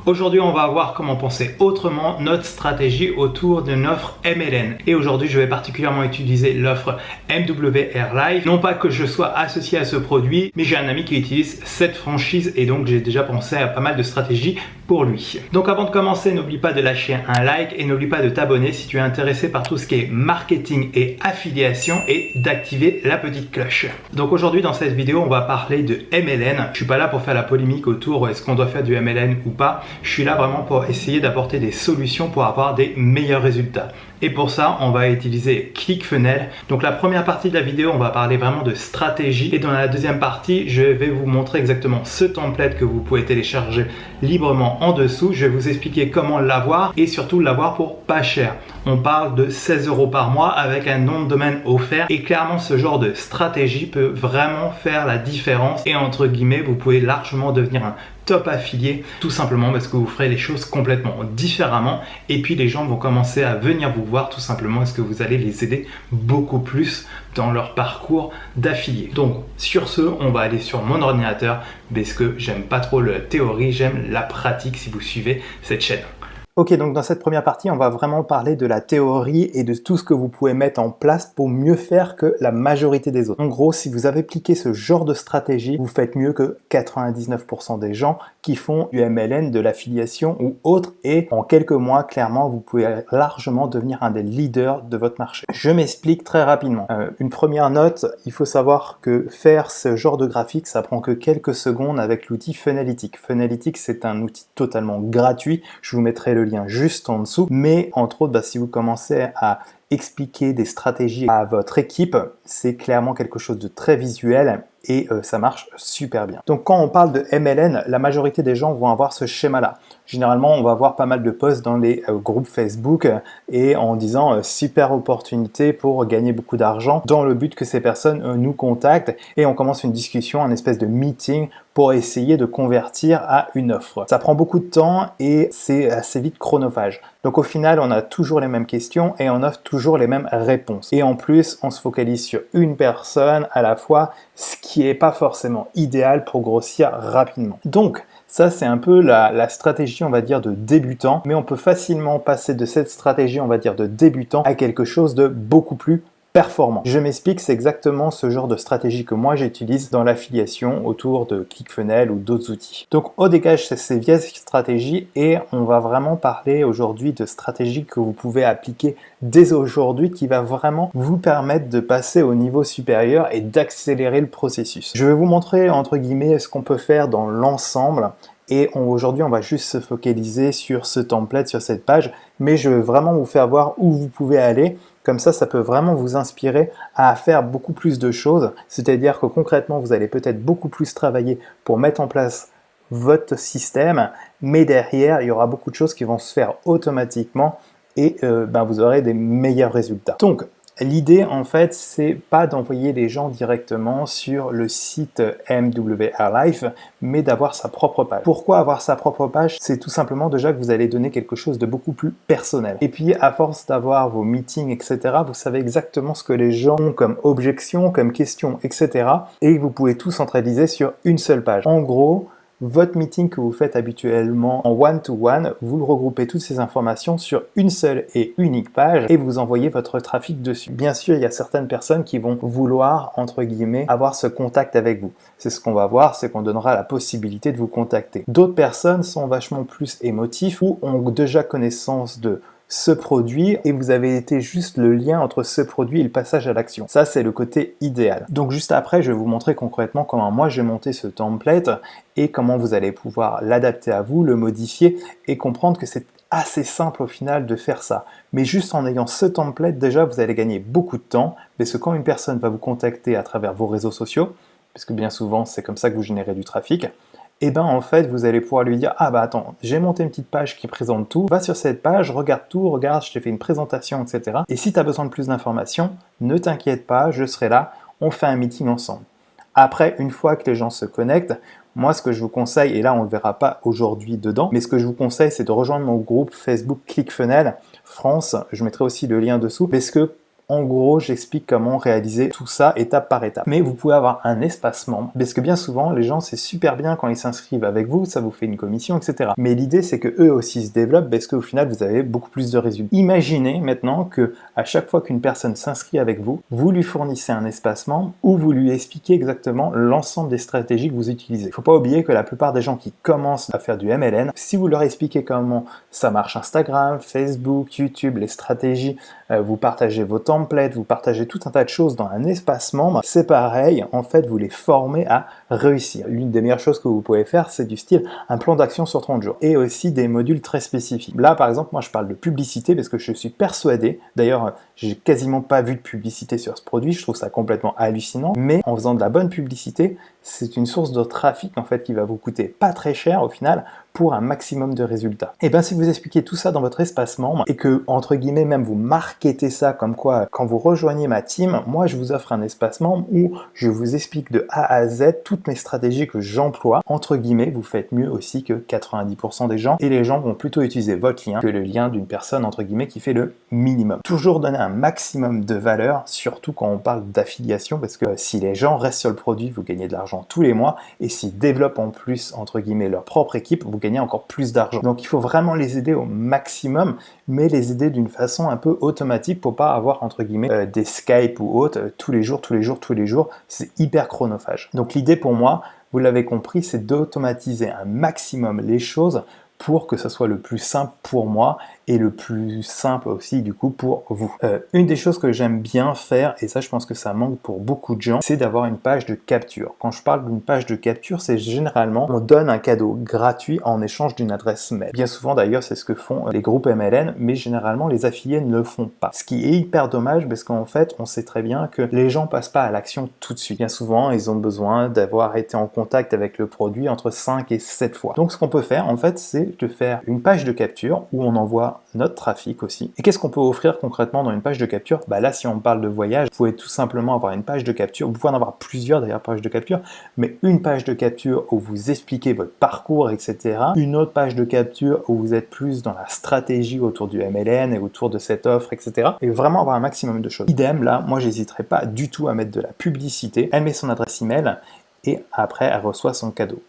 Aujourd'hui, on va voir comment penser autrement notre stratégie autour d'une offre MLN. Et aujourd'hui, je vais particulièrement utiliser l'offre MWR Live. Non pas que je sois associé à ce produit, mais j'ai un ami qui utilise cette franchise et donc j'ai déjà pensé à pas mal de stratégies pour lui. Donc avant de commencer, n'oublie pas de lâcher un like et n'oublie pas de t'abonner si tu es intéressé par tout ce qui est marketing et affiliation et d'activer la petite cloche. Donc aujourd'hui, dans cette vidéo, on va parler de MLN. Je suis pas là pour faire la polémique autour est-ce qu'on doit faire du MLN ou pas. Je suis là vraiment pour essayer d'apporter des solutions pour avoir des meilleurs résultats. Et pour ça, on va utiliser ClickFunnels. Donc la première partie de la vidéo, on va parler vraiment de stratégie. Et dans la deuxième partie, je vais vous montrer exactement ce template que vous pouvez télécharger librement en dessous. Je vais vous expliquer comment l'avoir et surtout l'avoir pour pas cher. On parle de 16 € par mois avec un nom de domaine offert. Et clairement, ce genre de stratégie peut vraiment faire la différence. Et entre guillemets, vous pouvez largement devenir un top affilié, tout simplement parce que vous ferez les choses complètement différemment et puis les gens vont commencer à venir vous voir tout simplement parce que vous allez les aider beaucoup plus dans leur parcours d'affilié. Donc sur ce, on va aller sur mon ordinateur parce que j'aime pas trop la théorie, j'aime la pratique si vous suivez cette chaîne. Ok, donc dans cette première partie, on va vraiment parler de la théorie et de tout ce que vous pouvez mettre en place pour mieux faire que la majorité des autres. En gros, si vous avez appliqué ce genre de stratégie, vous faites mieux que 99% des gens qui font du MLN, de l'affiliation ou autre. Et en quelques mois, clairement, vous pouvez largement devenir un des leaders de votre marché. Je m'explique très rapidement. Une première note, il faut savoir que faire ce genre de graphique, ça prend que quelques secondes avec l'outil Funnelytics. Funnelytics, c'est un outil totalement gratuit. Je vous mettrai le lien juste en dessous, mais entre autres, si vous commencez à expliquer des stratégies à votre équipe, c'est clairement quelque chose de très visuel et ça marche super bien. Donc quand on parle de MLN, la majorité des gens vont avoir ce schéma-là. Généralement, on va voir pas mal de posts dans les groupes Facebook et en disant super opportunité pour gagner beaucoup d'argent dans le but que ces personnes nous contactent et on commence une discussion, un espèce de meeting pour essayer de convertir à une offre. Ça prend beaucoup de temps et c'est assez vite chronophage. Donc au final, on a toujours les mêmes questions et on offre toujours les mêmes réponses. Et en plus, on se focalise sur une personne à la fois, ce qui n'est pas forcément idéal pour grossir rapidement. Donc, ça, c'est un peu la stratégie, on va dire, de débutant, mais on peut facilement passer de cette stratégie, on va dire, de débutant à quelque chose de beaucoup plus performant. Je m'explique, c'est exactement ce genre de stratégie que moi j'utilise dans l'affiliation autour de ClickFunnels ou d'autres outils. Donc on dégage ces vieilles stratégies et on va vraiment parler aujourd'hui de stratégies que vous pouvez appliquer dès aujourd'hui qui va vraiment vous permettre de passer au niveau supérieur et d'accélérer le processus. Je vais vous montrer entre guillemets ce qu'on peut faire dans l'ensemble. Et aujourd'hui, on va juste se focaliser sur ce template, sur cette page, mais je veux vraiment vous faire voir où vous pouvez aller. Comme ça peut vraiment vous inspirer à faire beaucoup plus de choses. C'est-à-dire que concrètement, vous allez peut-être beaucoup plus travailler pour mettre en place votre système, mais derrière, il y aura beaucoup de choses qui vont se faire automatiquement et vous aurez des meilleurs résultats. Donc, l'idée, en fait, c'est pas d'envoyer les gens directement sur le site MWR Live, mais d'avoir sa propre page. Pourquoi avoir sa propre page? C'est tout simplement déjà que vous allez donner quelque chose de beaucoup plus personnel. Et puis, à force d'avoir vos meetings, etc., vous savez exactement ce que les gens ont comme objection, comme question, etc. Et vous pouvez tout centraliser sur une seule page. En gros, votre meeting que vous faites habituellement en one-to-one, vous le regroupez toutes ces informations sur une seule et unique page et vous envoyez votre trafic dessus. Bien sûr, il y a certaines personnes qui vont vouloir, entre guillemets, avoir ce contact avec vous. C'est ce qu'on va voir, c'est qu'on donnera la possibilité de vous contacter. D'autres personnes sont vachement plus émotifs ou ont déjà connaissance de ce produit et vous avez été juste le lien entre ce produit et le passage à l'action. Ça, c'est le côté idéal. Donc juste après, je vais vous montrer concrètement comment moi j'ai monté ce template et comment vous allez pouvoir l'adapter à vous, le modifier et comprendre que c'est assez simple au final de faire ça. Mais juste en ayant ce template, déjà, vous allez gagner beaucoup de temps parce que quand une personne va vous contacter à travers vos réseaux sociaux, parce que bien souvent, c'est comme ça que vous générez du trafic, et en fait, vous allez pouvoir lui dire « Ah attends, j'ai monté une petite page qui présente tout, va sur cette page, regarde tout, regarde, je t'ai fait une présentation, etc. Et si tu as besoin de plus d'informations, ne t'inquiète pas, je serai là, on fait un meeting ensemble. » Après, une fois que les gens se connectent, moi, ce que je vous conseille, et là, on ne le verra pas aujourd'hui dedans, mais ce que je vous conseille, c'est de rejoindre mon groupe Facebook ClickFunnels France. Je mettrai aussi le lien dessous, parce que En gros, j'explique comment réaliser tout ça étape par étape. Mais vous pouvez avoir un espace membre, parce que bien souvent, les gens, c'est super bien quand ils s'inscrivent avec vous, ça vous fait une commission, etc. Mais l'idée, c'est que eux aussi se développent, parce qu'au final, vous avez beaucoup plus de résultats. Imaginez maintenant que à chaque fois qu'une personne s'inscrit avec vous, vous lui fournissez un espace membre où vous lui expliquez exactement l'ensemble des stratégies que vous utilisez. Il ne faut pas oublier que la plupart des gens qui commencent à faire du MLN, si vous leur expliquez comment ça marche Instagram, Facebook, YouTube, les stratégies, vous partagez vos templates, vous partagez tout un tas de choses dans un espace membre, c'est pareil, en fait, vous les formez à réussir. L'une des meilleures choses que vous pouvez faire, c'est du style un plan d'action sur 30 jours et aussi des modules très spécifiques. Là, par exemple, moi, je parle de publicité parce que je suis persuadé, d'ailleurs, j'ai quasiment pas vu de publicité sur ce produit, je trouve ça complètement hallucinant, mais en faisant de la bonne publicité, c'est une source de trafic en fait qui va vous coûter pas très cher au final pour un maximum de résultats. Et bien si vous expliquez tout ça dans votre espace membre et que entre guillemets même vous marketez ça comme quoi quand vous rejoignez ma team, moi je vous offre un espace membre où je vous explique de A à Z toutes mes stratégies que j'emploie. Entre guillemets, vous faites mieux aussi que 90% des gens et les gens vont plutôt utiliser votre lien que le lien d'une personne entre guillemets qui fait le minimum. Toujours donner un maximum de valeur, surtout quand on parle d'affiliation parce que si les gens restent sur le produit, vous gagnez de l'argent tous les mois et s'ils développent en plus entre guillemets leur propre équipe, vous gagnez encore plus d'argent. Donc il faut vraiment les aider au maximum, mais les aider d'une façon un peu automatique pour pas avoir entre guillemets des Skype ou autres tous les jours, c'est hyper chronophage. Donc l'idée pour moi, vous l'avez compris, c'est d'automatiser un maximum les choses pour que ça soit le plus simple pour moi et le plus simple aussi du coup pour vous. Une des choses que j'aime bien faire, et ça je pense que ça manque pour beaucoup de gens, c'est d'avoir une page de capture. Quand je parle d'une page de capture, c'est généralement on donne un cadeau gratuit en échange d'une adresse mail. Bien souvent d'ailleurs c'est ce que font les groupes MLN, mais généralement les affiliés ne le font pas. Ce qui est hyper dommage parce qu'en fait on sait très bien que les gens passent pas à l'action tout de suite. Bien souvent ils ont besoin d'avoir été en contact avec le produit entre 5 et 7 fois. Donc ce qu'on peut faire en fait c'est de faire une page de capture où on envoie notre trafic aussi. Et qu'est-ce qu'on peut offrir concrètement dans une page de capture? Bah là, si on parle de voyage, vous pouvez tout simplement avoir une page de capture. Vous pouvez en avoir plusieurs d'ailleurs pages de capture, mais une page de capture où vous expliquez votre parcours, etc. Une autre page de capture où vous êtes plus dans la stratégie autour du MLN et autour de cette offre, etc. Et vraiment avoir un maximum de choses. Idem, là, moi, j'hésiterai pas du tout à mettre de la publicité. Elle met son adresse email et après, elle reçoit son cadeau.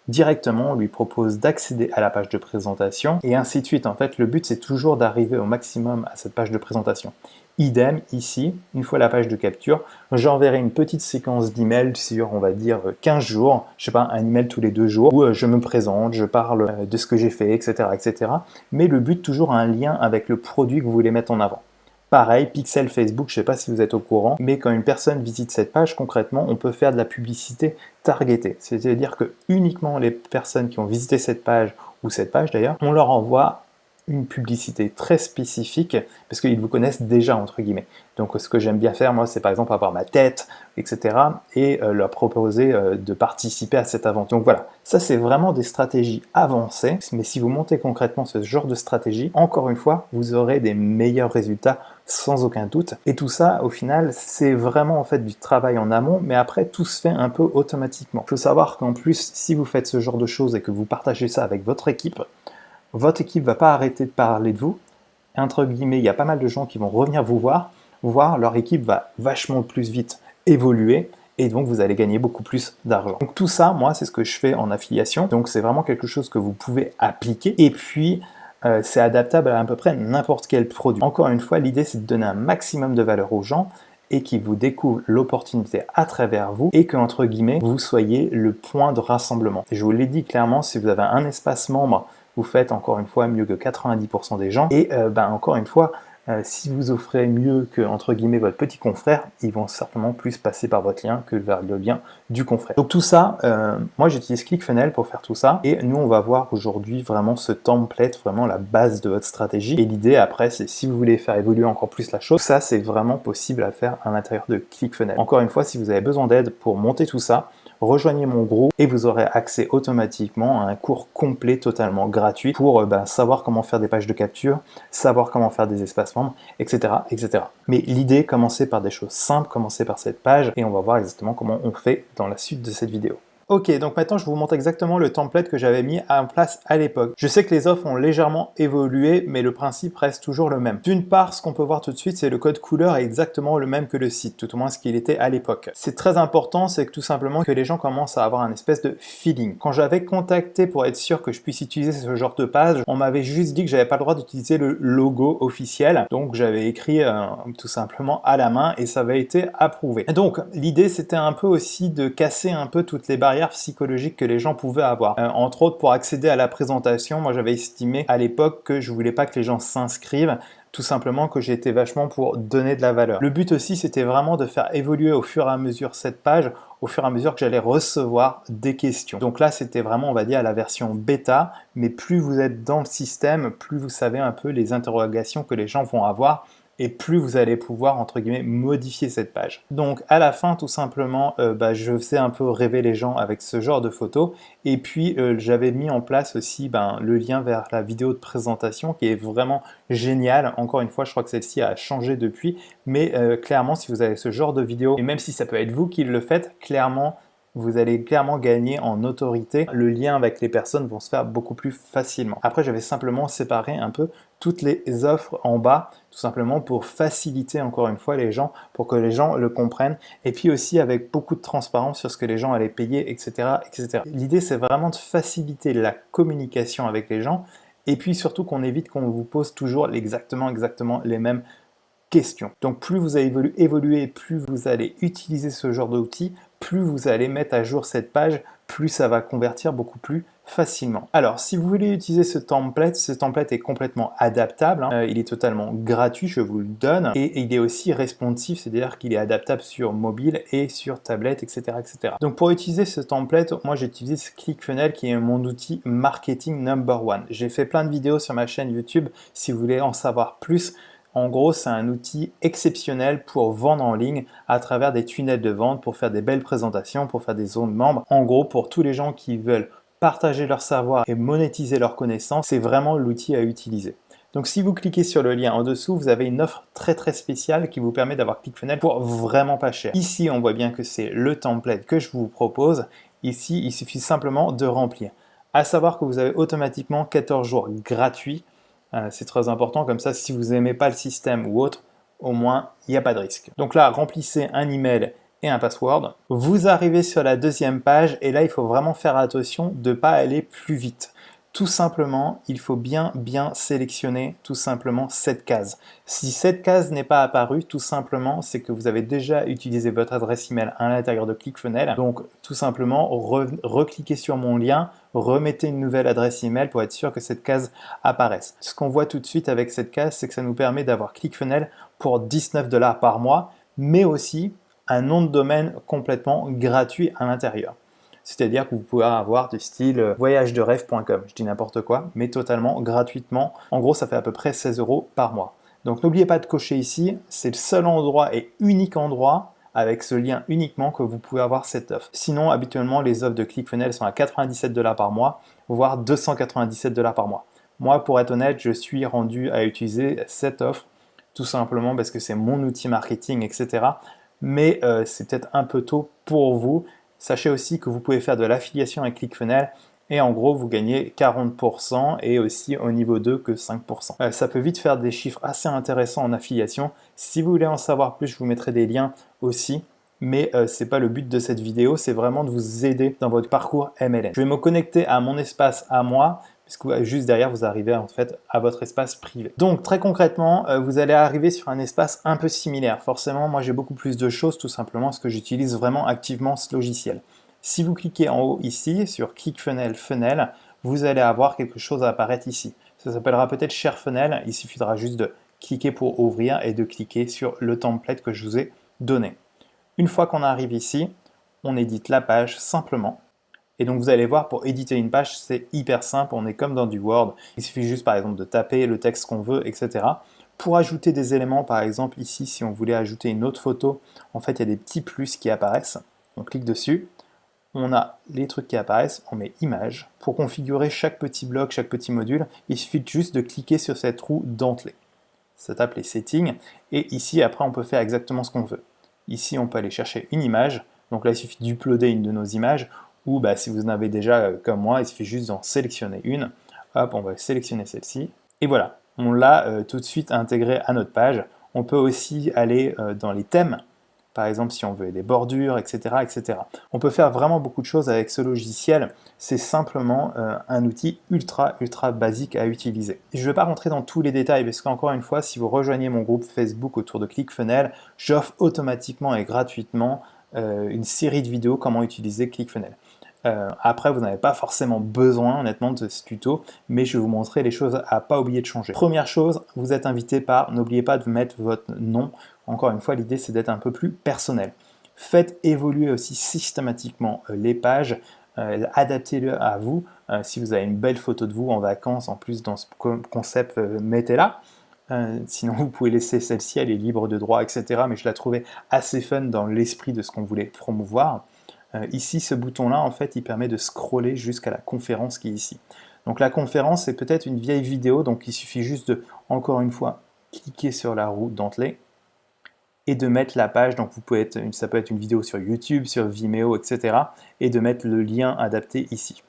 Directement, on lui propose d'accéder à la page de présentation et ainsi de suite. En fait, le but, c'est toujours d'arriver au maximum à cette page de présentation. Idem, ici, une fois la page de capture, j'enverrai une petite séquence d'emails sur, on va dire, 15 jours, je sais pas, un email tous les 2 jours, où je me présente, je parle de ce que j'ai fait, etc., etc. Mais le but, toujours un lien avec le produit que vous voulez mettre en avant. Pareil, pixel Facebook, je ne sais pas si vous êtes au courant, mais quand une personne visite cette page, concrètement, on peut faire de la publicité targetée. C'est-à-dire que uniquement les personnes qui ont visité cette page, ou cette page d'ailleurs, on leur envoie une publicité très spécifique, parce qu'ils vous connaissent déjà, entre guillemets. Donc ce que j'aime bien faire, moi, c'est par exemple avoir ma tête, etc., et leur proposer de participer à cette aventure. Donc voilà, ça c'est vraiment des stratégies avancées, mais si vous montez concrètement ce genre de stratégie, encore une fois, vous aurez des meilleurs résultats sans aucun doute. Et tout ça, au final, c'est vraiment en fait du travail en amont, mais après, tout se fait un peu automatiquement. Il faut savoir qu'en plus, si vous faites ce genre de choses et que vous partagez ça avec votre équipe va pas arrêter de parler de vous. Entre guillemets, il y a pas mal de gens qui vont revenir vous voir, leur équipe va vachement plus vite évoluer et donc vous allez gagner beaucoup plus d'argent. Donc tout ça, moi, c'est ce que je fais en affiliation. Donc c'est vraiment quelque chose que vous pouvez appliquer. Et puis, c'est adaptable à peu près n'importe quel produit. Encore une fois, l'idée, c'est de donner un maximum de valeur aux gens et qui vous découvrent l'opportunité à travers vous et que, entre guillemets, vous soyez le point de rassemblement. Et je vous l'ai dit clairement, si vous avez un espace membre, vous faites encore une fois mieux que 90% des gens. Et encore une fois, si vous offrez mieux que, entre guillemets, votre petit confrère, ils vont certainement plus passer par votre lien que vers le lien du confrère. Donc tout ça, moi j'utilise ClickFunnels pour faire tout ça. Et nous, on va voir aujourd'hui vraiment ce template, vraiment la base de votre stratégie. Et l'idée après, c'est si vous voulez faire évoluer encore plus la chose, ça c'est vraiment possible à faire à l'intérieur de ClickFunnels. Encore une fois, si vous avez besoin d'aide pour monter tout ça, rejoignez mon groupe et vous aurez accès automatiquement à un cours complet totalement gratuit pour savoir comment faire des pages de capture, savoir comment faire des espaces membres, etc., etc. Mais l'idée, commencez par des choses simples, commencez par cette page et on va voir exactement comment on fait dans la suite de cette vidéo. Ok, donc maintenant je vous montre exactement le template que j'avais mis en place à l'époque. Je sais que les offres ont légèrement évolué, mais le principe reste toujours le même. D'une part, ce qu'on peut voir tout de suite, c'est le code couleur est exactement le même que le site, tout au moins ce qu'il était à l'époque. C'est très important, c'est que tout simplement que les gens commencent à avoir un espèce de feeling. Quand j'avais contacté pour être sûr que je puisse utiliser ce genre de page, on m'avait juste dit que j'avais pas le droit d'utiliser le logo officiel, donc j'avais écrit tout simplement à la main et ça avait été approuvé. Et donc l'idée c'était un peu aussi de casser un peu toutes les barrières psychologiques que les gens pouvaient avoir. Entre autres, pour accéder à la présentation, moi j'avais estimé à l'époque que je voulais pas que les gens s'inscrivent, tout simplement que j'étais vachement pour donner de la valeur. Le but aussi, c'était vraiment de faire évoluer au fur et à mesure cette page, au fur et à mesure que j'allais recevoir des questions. Donc là, c'était vraiment, on va dire, la version bêta, mais plus vous êtes dans le système, plus vous savez un peu les interrogations que les gens vont avoir, et plus vous allez pouvoir, entre guillemets, modifier cette page. Donc à la fin, tout simplement, je faisais un peu rêver les gens avec ce genre de photos, et puis j'avais mis en place aussi le lien vers la vidéo de présentation qui est vraiment géniale. Encore une fois, je crois que celle-ci a changé depuis, mais clairement, si vous avez ce genre de vidéo, et même si ça peut être vous qui le faites, clairement, vous allez clairement gagner en autorité. Le lien avec les personnes vont se faire beaucoup plus facilement. Après, j'avais simplement séparé un peu toutes les offres en bas, tout simplement pour faciliter encore une fois les gens, pour que les gens le comprennent, et puis aussi avec beaucoup de transparence sur ce que les gens allaient payer, etc. etc. L'idée, c'est vraiment de faciliter la communication avec les gens, et puis surtout qu'on évite qu'on vous pose toujours exactement les mêmes questions. Donc plus vous allez évoluer, plus vous allez utiliser ce genre d'outils, plus vous allez mettre à jour cette page, plus ça va convertir beaucoup plus facilement. Alors, si vous voulez utiliser ce template est complètement adaptable, hein. Il est totalement gratuit, je vous le donne, et il est aussi responsive, c'est-à-dire qu'il est adaptable sur mobile et sur tablette, etc., etc. Donc, pour utiliser ce template, moi j'utilise ClickFunnels qui est mon outil marketing number one. J'ai fait plein de vidéos sur ma chaîne YouTube, si vous voulez en savoir plus. En gros, c'est un outil exceptionnel pour vendre en ligne à travers des tunnels de vente, pour faire des belles présentations, pour faire des zones membres. En gros, pour tous les gens qui veulent partager leur savoir et monétiser leurs connaissances, c'est vraiment l'outil à utiliser. Donc si vous cliquez sur le lien en dessous, vous avez une offre très spéciale qui vous permet d'avoir ClickFunnels pour vraiment pas cher. Ici, on voit bien que c'est le template que je vous propose. Ici, il suffit simplement de remplir. À savoir que vous avez automatiquement 14 jours gratuits. C'est très important, comme ça, si vous n'aimez pas le système ou autre, au moins, il n'y a pas de risque. Donc là, remplissez un email et un password. Vous arrivez sur la deuxième page et là, il faut vraiment faire attention de ne pas aller plus vite. Tout simplement, il faut bien sélectionner tout simplement cette case. Si cette case n'est pas apparue, tout simplement, c'est que vous avez déjà utilisé votre adresse email à l'intérieur de ClickFunnels. Donc, tout simplement, recliquez sur mon lien, remettez une nouvelle adresse email pour être sûr que cette case apparaisse. Ce qu'on voit tout de suite avec cette case, c'est que ça nous permet d'avoir ClickFunnels pour 19 $ par mois, mais aussi un nom de domaine complètement gratuit à l'intérieur. C'est-à-dire que vous pouvez avoir du style voyagederev.com, je dis n'importe quoi, mais totalement gratuitement. En gros, ça fait à peu près 16 € par mois. Donc n'oubliez pas de cocher ici, c'est le seul endroit et unique endroit avec ce lien uniquement que vous pouvez avoir cette offre. Sinon, habituellement, les offres de ClickFunnels sont à 97 $ par mois, voire 297 $ par mois. Moi, pour être honnête, je suis rendu à utiliser cette offre, tout simplement parce que c'est mon outil marketing, etc. Mais c'est peut-être un peu tôt pour vous. Sachez aussi que vous pouvez faire de l'affiliation avec ClickFunnels et en gros vous gagnez 40% et aussi au niveau 2 que 5%. Ça peut vite faire des chiffres assez intéressants en affiliation. Si vous voulez en savoir plus, je vous mettrai des liens aussi. Mais ce n'est pas le but de cette vidéo, c'est vraiment de vous aider dans votre parcours MLM. Je vais me connecter à mon espace à moi, puisque juste derrière, vous arrivez en fait à votre espace privé. Donc très concrètement, vous allez arriver sur un espace un peu similaire. Forcément, moi j'ai beaucoup plus de choses, tout simplement parce que j'utilise vraiment activement ce logiciel. Si vous cliquez en haut ici, sur ClickFunnels Funnel, vous allez avoir quelque chose à apparaître ici. Ça s'appellera peut-être Share Funnel, il suffira juste de cliquer pour ouvrir et de cliquer sur le template que je vous ai donné. Une fois qu'on arrive ici, on édite la page simplement. Et donc vous allez voir, pour éditer une page, c'est hyper simple, on est comme dans du Word. Il suffit juste par exemple de taper le texte qu'on veut, etc. Pour ajouter des éléments, par exemple ici, si on voulait ajouter une autre photo, en fait il y a des petits plus qui apparaissent. On clique dessus, on a les trucs qui apparaissent, on met image. Pour configurer chaque petit bloc, chaque petit module, il suffit juste de cliquer sur cette roue dentelée. Ça tape les settings, et ici après on peut faire exactement ce qu'on veut. Ici on peut aller chercher une image, donc là il suffit d'uploader une de nos images, ou bah, si vous en avez déjà comme moi, il suffit juste d'en sélectionner une. Hop, on va sélectionner celle-ci. Et voilà, on l'a tout de suite intégré à notre page. On peut aussi aller dans les thèmes, par exemple si on veut des bordures, etc., etc. On peut faire vraiment beaucoup de choses avec ce logiciel. C'est simplement un outil ultra basique à utiliser. Je ne vais pas rentrer dans tous les détails parce qu'encore une fois, si vous rejoignez mon groupe Facebook autour de ClickFunnels, j'offre automatiquement et gratuitement une série de vidéos comment utiliser ClickFunnels. Après, vous n'avez pas forcément besoin, honnêtement, de ce tuto, mais je vais vous montrer les choses à pas oublier de changer. Première chose, vous êtes invité par, n'oubliez pas de mettre votre nom. Encore une fois, l'idée, c'est d'être un peu plus personnel. Faites évoluer aussi systématiquement les pages, adaptez-le à vous. Si vous avez une belle photo de vous en vacances, en plus dans ce concept, mettez-la. Sinon, vous pouvez laisser celle-ci, elle est libre de droit, etc. Mais je la trouvais assez fun dans l'esprit de ce qu'on voulait promouvoir. Ici, ce bouton-là, en fait, il permet de scroller jusqu'à la conférence qui est ici. Donc la conférence, c'est peut-être une vieille vidéo, donc il suffit juste de, encore une fois, cliquer sur la roue dentelée et de mettre la page, donc ça peut être une vidéo sur YouTube, sur Vimeo, etc. et de mettre le lien adapté ici.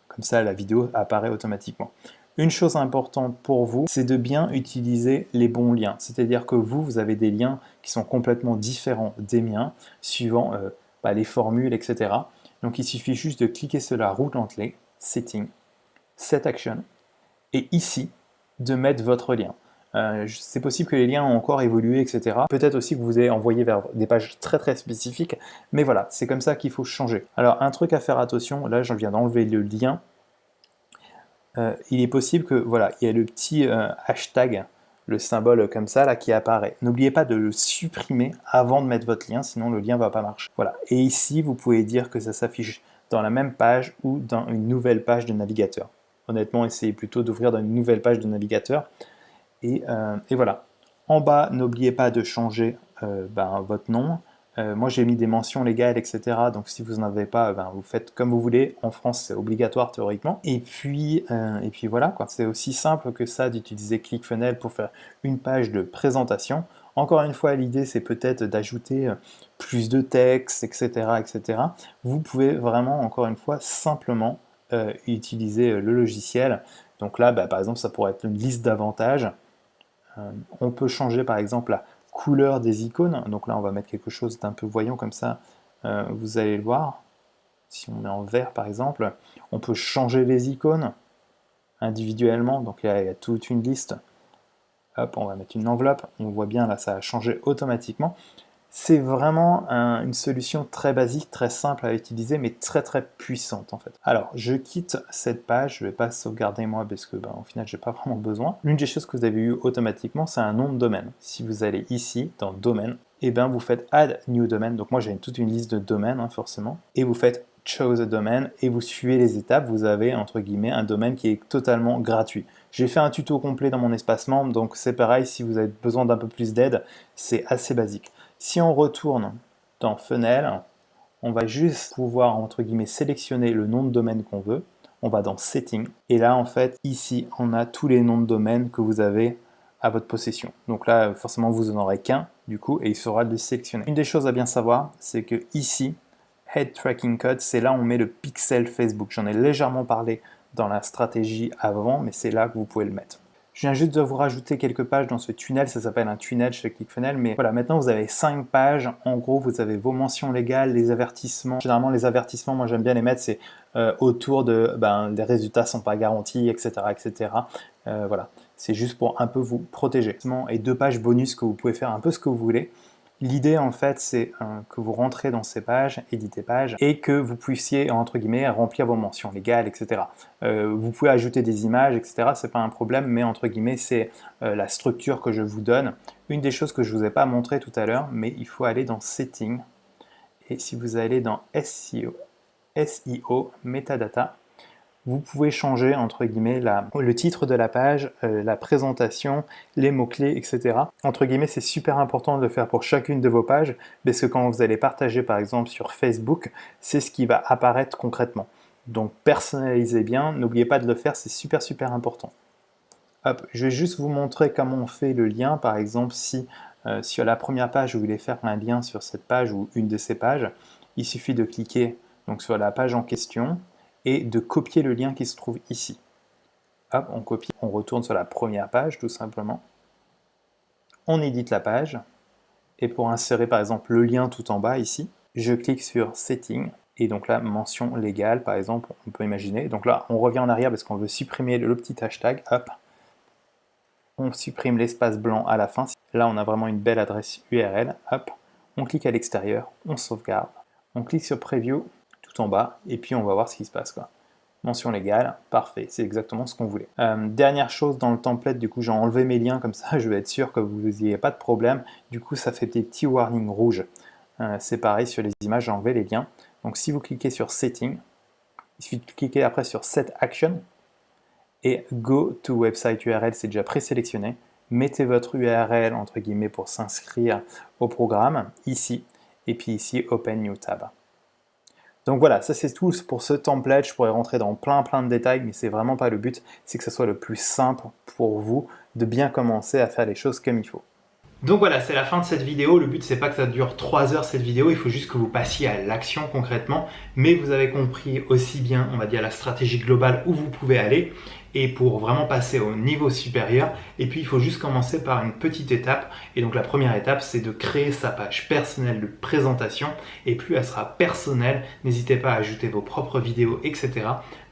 Comme ça, la vidéo apparaît automatiquement. Une chose importante pour vous, c'est de bien utiliser les bons liens. C'est-à-dire que vous avez des liens qui sont complètement différents des miens, suivant les formules, etc. Donc il suffit juste de cliquer sur la roue dentelée, Setting, Set Action, et ici, de mettre votre lien. C'est possible que les liens ont encore évolué, etc. Peut-être aussi que vous avez envoyé vers des pages très spécifiques, mais voilà, c'est comme ça qu'il faut changer. Alors un truc à faire attention, là je viens d'enlever le lien, il est possible que, voilà, il y a le petit hashtag, le symbole comme ça là qui apparaît. N'oubliez pas de le supprimer avant de mettre votre lien, sinon le lien ne va pas marcher. Voilà. Et ici, vous pouvez dire que ça s'affiche dans la même page ou dans une nouvelle page de navigateur. Honnêtement, essayez plutôt d'ouvrir dans une nouvelle page de navigateur. Et voilà. En bas, n'oubliez pas de changer votre nom. Moi, j'ai mis des mentions légales, etc. Donc, si vous n'en avez pas, vous faites comme vous voulez. En France, c'est obligatoire théoriquement. Et puis voilà, quoi. C'est aussi simple que ça d'utiliser ClickFunnels pour faire une page de présentation. Encore une fois, l'idée, c'est peut-être d'ajouter plus de texte, etc., etc. Vous pouvez vraiment, encore une fois, simplement utiliser le logiciel. Donc là, par exemple, ça pourrait être une liste d'avantages. On peut changer, par exemple, la couleur des icônes. Donc là, on va mettre quelque chose d'un peu voyant comme ça. Vous allez le voir. Si on met en vert, par exemple, on peut changer les icônes individuellement. Donc là, il y a toute une liste. Hop, on va mettre une enveloppe. On voit bien, là, ça a changé automatiquement. C'est vraiment une solution très basique, très simple à utiliser, mais très puissante en fait. Alors, je quitte cette page, je ne vais pas sauvegarder moi parce que au final, je n'ai pas vraiment besoin. L'une des choses que vous avez eu automatiquement, c'est un nom de domaine. Si vous allez ici, dans Domaine, et vous faites Add New Domain. Donc moi, j'ai toute une liste de domaines, forcément. Et vous faites Choose a Domain et vous suivez les étapes. Vous avez, entre guillemets, un domaine qui est totalement gratuit. J'ai fait un tuto complet dans mon espace membre, donc c'est pareil, si vous avez besoin d'un peu plus d'aide, c'est assez basique. Si on retourne dans Funnel, on va juste pouvoir, entre guillemets, sélectionner le nom de domaine qu'on veut. On va dans Setting. Et là, en fait, ici, on a tous les noms de domaine que vous avez à votre possession. Donc là, forcément, vous n'en aurez qu'un, du coup, et il faudra le sélectionner. Une des choses à bien savoir, c'est que ici, Head Tracking Code, c'est là où on met le pixel Facebook. J'en ai légèrement parlé dans la stratégie avant, mais c'est là que vous pouvez le mettre. Je viens juste de vous rajouter quelques pages dans ce tunnel, ça s'appelle un tunnel chez ClickFunnels, mais voilà, maintenant vous avez 5 pages, en gros vous avez vos mentions légales, les avertissements. Généralement les avertissements, moi j'aime bien les mettre, c'est autour de, les résultats sont pas garantis, etc. etc. Voilà, c'est juste pour un peu vous protéger. Et 2 pages bonus que vous pouvez faire un peu ce que vous voulez. L'idée en fait c'est que vous rentrez dans ces pages, éditer pages, et que vous puissiez entre guillemets remplir vos mentions légales, etc. Vous pouvez ajouter des images, etc. C'est pas un problème, mais entre guillemets c'est la structure que je vous donne. Une des choses que je vous ai pas montré tout à l'heure, mais il faut aller dans Settings, et si vous allez dans SEO, Metadata, vous pouvez changer, entre guillemets, le titre de la page, la présentation, les mots-clés, etc. Entre guillemets, c'est super important de le faire pour chacune de vos pages, parce que quand vous allez partager, par exemple, sur Facebook, c'est ce qui va apparaître concrètement. Donc, personnalisez bien, n'oubliez pas de le faire, c'est super important. Hop, je vais juste vous montrer comment on fait le lien. Par exemple, si sur la première page, vous voulez faire un lien sur cette page ou une de ces pages, il suffit de cliquer donc sur la page en question, et de copier le lien qui se trouve ici. Hop, on copie, on retourne sur la première page tout simplement. On édite la page, et pour insérer par exemple le lien tout en bas ici, je clique sur Settings, et donc là, mention légale par exemple, on peut imaginer. Donc là, on revient en arrière parce qu'on veut supprimer le petit hashtag, hop. On supprime l'espace blanc à la fin. Là, on a vraiment une belle adresse URL, hop. On clique à l'extérieur, on sauvegarde. On clique sur Preview tout en bas, et puis on va voir ce qui se passe, quoi. Mention légale, parfait, c'est exactement ce qu'on voulait. Dernière chose dans le template, du coup j'ai enlevé mes liens comme ça, je vais être sûr que vous n'ayez pas de problème. Du coup ça fait des petits warnings rouges. C'est pareil sur les images, j'ai enlevé les liens. Donc si vous cliquez sur Setting, il suffit de cliquer après sur Set Action et Go to Website URL, c'est déjà présélectionné. Mettez votre URL entre guillemets pour s'inscrire au programme ici, et puis ici Open New Tab. Donc voilà, ça c'est tout pour ce template. Je pourrais rentrer dans plein de détails, mais c'est vraiment pas le but. C'est que ce soit le plus simple pour vous de bien commencer à faire les choses comme il faut. Donc voilà, c'est la fin de cette vidéo. Le but, c'est pas que ça dure 3 heures cette vidéo, il faut juste que vous passiez à l'action concrètement. Mais vous avez compris aussi bien, on va dire, la stratégie globale où vous pouvez aller. Et pour vraiment passer au niveau supérieur, et puis il faut juste commencer par une petite étape. Et donc la première étape, c'est de créer sa page personnelle de présentation. Et plus elle sera personnelle, n'hésitez pas à ajouter vos propres vidéos, etc.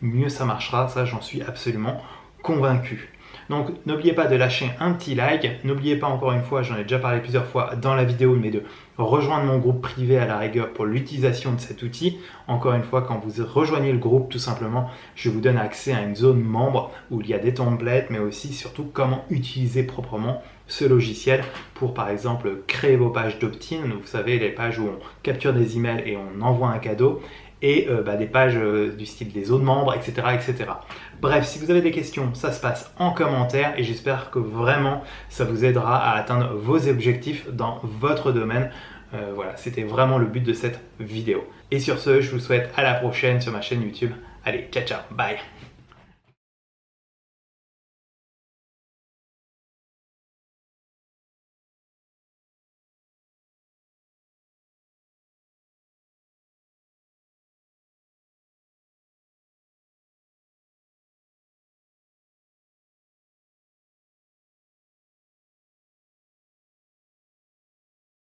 Mieux ça marchera, ça j'en suis absolument convaincu. Donc n'oubliez pas de lâcher un petit like, n'oubliez pas encore une fois, j'en ai déjà parlé plusieurs fois dans la vidéo, mais de rejoindre mon groupe privé à la rigueur pour l'utilisation de cet outil. Encore une fois, quand vous rejoignez le groupe, tout simplement, je vous donne accès à une zone membre où il y a des templates, mais aussi surtout comment utiliser proprement ce logiciel pour par exemple créer vos pages d'opt-in, vous savez les pages où on capture des emails et on envoie un cadeau, et des pages du style des autres membres, etc., etc. Bref, si vous avez des questions, ça se passe en commentaire et j'espère que vraiment ça vous aidera à atteindre vos objectifs dans votre domaine. Voilà, c'était vraiment le but de cette vidéo. Et sur ce, je vous souhaite à la prochaine sur ma chaîne YouTube. Allez, ciao, ciao, bye!